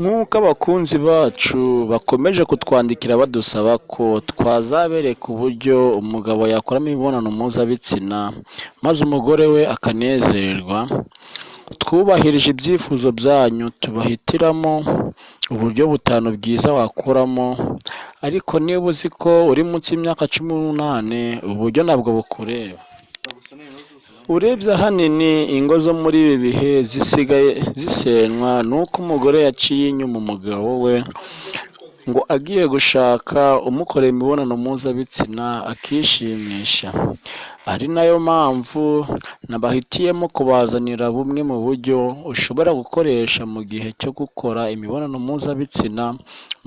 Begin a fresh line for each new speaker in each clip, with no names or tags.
Nk'uko abakunzi bacu bakomeje kutwandikira badusaba ko twazabereka uburyo umugabo yakoramo imibonano mpuzabitsina maze umugore we akanezerwa, twubahirije ibyifuzo byanyu tubahitiramo uburyo butanu bwiza wakuramo, ariko niba uzi ko uri munsi y'imyaka 18 ubu buryo ntabwo bukureba. Urebye ahanini ingo zo muri ibi bihe zisigaye zisenywa nuko umugore yaciye inyuma umugabo we ngo agiye gushaka umukorera imibonano mpuzabitsina akishimisha. Ari nayo mpamvu nabahitiyemo kubazanira bumwe mu buryo ushobora gukoresha mu gihe cyo gukora imibonano mpuzabitsina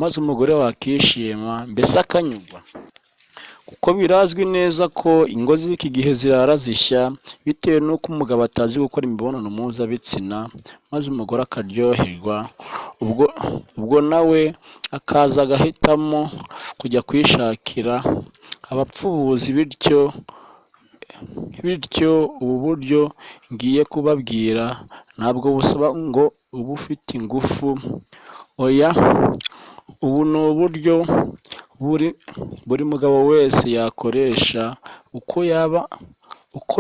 maze umugore wakishima mbese akanyurwa. Kuko birazwi neza ko ingo z'iki gihe zirara zishya bitewe n'uko umugabo atazi gukora imibonano mpuzabitsina maze umugore akaryoherwa, ubwo nawe akaza agahitamo kujya kwishakira abapfubuzi, bityo ubu buryo ngiye kubabwira ntabwo busaba ngo ube ufite ingufu, oya, ubu ni uburyo buri mugabo wese yakoresha uko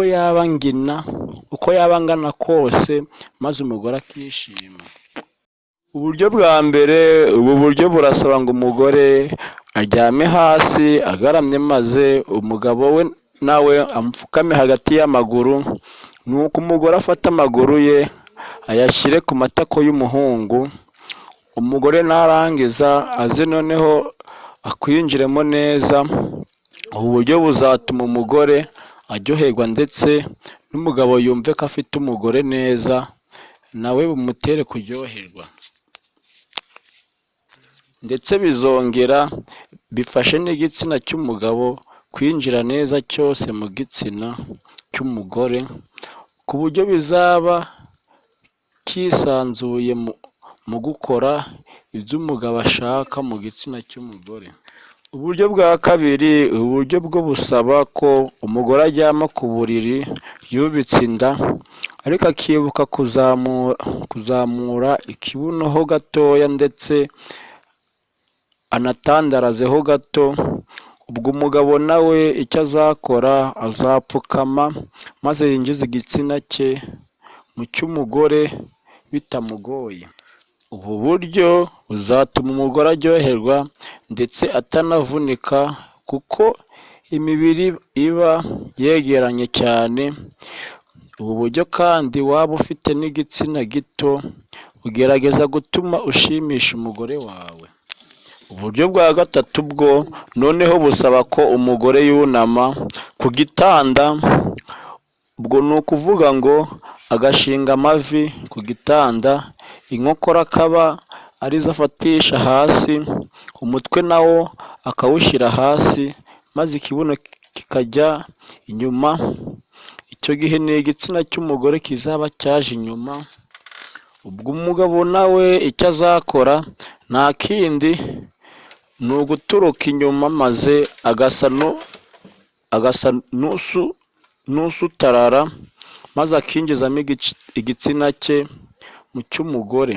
yaba angana kose maze umugore akishima. Uburyo bwa mbere, ubu buryo burasaba ngo umugore aryame hasi agaramye maze umugabo we nawe amupfukame hagati y'amaguru, nuko umugore afata amaguru ye ayashyire ku matako y'umuhungu, umugore narangiza aze noneho akwinjiremo neza. Ubu buryo buzatuma umugore aryoherwa ndetse n'umugabo yumve ko afite umugore neza, nawe bumutere kuryoherwa, ndetse bizongera bifashe n'igitsina cy'umugabo kwinjira neza cyose mu gitsina cy'umugore, ku buryo bizaba kisanzuye mu gukora ibyo umugabo ashaka mu gitsina cy'umugore. Uburyo bwa kabiri, uburyo bwo busaba ko umugore aryama ku buriri yubitse inda ariko akibuka kuzamura ikibuno ho gatoya ndetse anatandarazeho gato. Ubwo umugabo nawe icyo azakora azapfukama maze yinjize igitsina cye mu cy'umugore bitamugoye. Ubu buryo buzatuma umugore aryoherwa ndetse atanavunika kuko imibiri iba yegeranye cyane. Ubu buryo kandi waba ufite n'igitsina gito ugerageza gutuma ushimisha umugore wawe. Uburyo bwa gatatu bwo noneho busaba ko umugore yunama ku gitanda, ubwo ni ukuvuga ngo agashinga amavi ku gitanda, inkokora akaba arizo afatisha hasi, umutwe nawo akawushyira hasi maze ikibuno kikajya inyuma. Icyo gihe ni igitsina cy'umugore kizaba cyaje inyuma. Ubwo umugabo nawe icyo azakora nta kindi ni uguturuka inyuma maze agasa n'usutarara maze akinjizamo igitsina cye mu cy'umugore.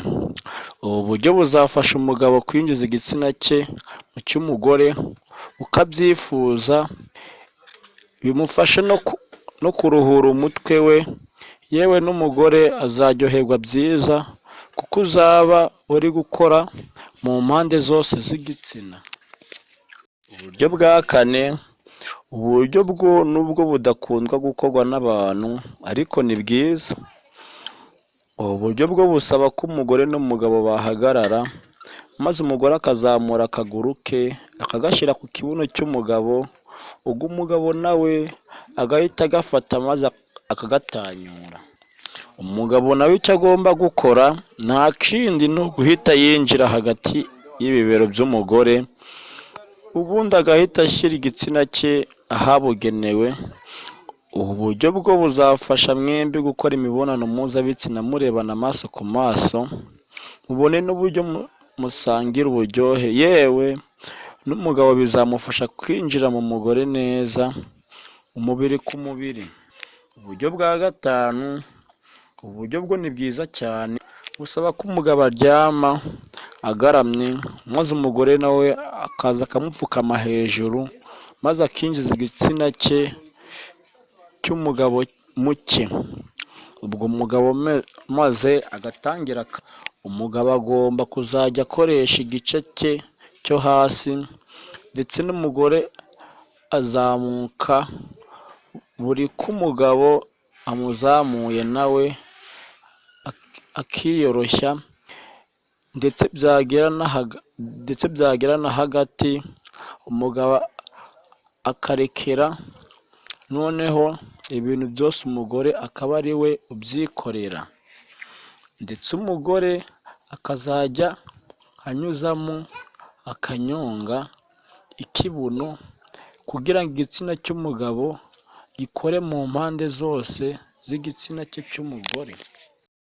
Ubu buryo buzafasha umugabo kwinjiza igitsina cye mu cy'umugore uko abyifuza, bimufashe no kuruhura umutwe we, yewe n'umugore azaryoherwa byiza kuko uzaba uri gukora mu mpande zose z'igitsina. Uburyo bwa kane, uburyo bwo nubwo budakundwa gukorwa n'abantu ariko ni bwiza. Ubu buryo bwo busaba ko umugore n'umugabo bahagarara maze umugore akazamura akaguru ke akagashyira ku kibuno cy'umugabo, ubwo umugabo nawe agahita agafata maze akagatanyura. Umugabo nawe icyo agomba gukora nta kindi ni uguhita yinjira hagati y'ibibero by'umugore, ubundi agahita ashyira igitsina cye ahabugenewe. Ubu buryo bwo buzafasha mwembi gukora imibonano mpuzabitsina murebana amaso ku maso, mubone n'uburyo musangira uburyohe, yewe n'umugabo bizamufasha kwinjira mu mugore neza, umubiri ku mubiri. Uburyo bwa gatanu, uburyo bwo ni bwiza cyane, busaba ko umugabo aryama agaramye, maze umugore nawe akaza akamupfukama hejuru, maze akinjiza igitsina cye cy'umugabo muke. Ubwo umugabo maze agatangira umugabo agomba kuzajya akoresha igice cye cyo hasi, ndetse n'umugore azamuka buri ko umugabo amuzamuye nawe akiyoroshya, ndetse byagera na hagati umugabo akarekera, noneho ibintu byose umugore akaba ari we ubyikorera, ndetse umugore akazajya anyuzamo akanyonga ikibuno kugira ngo igitsina cy'umugabo gikore mu mpande zose z'igitsina cye cy'umugore.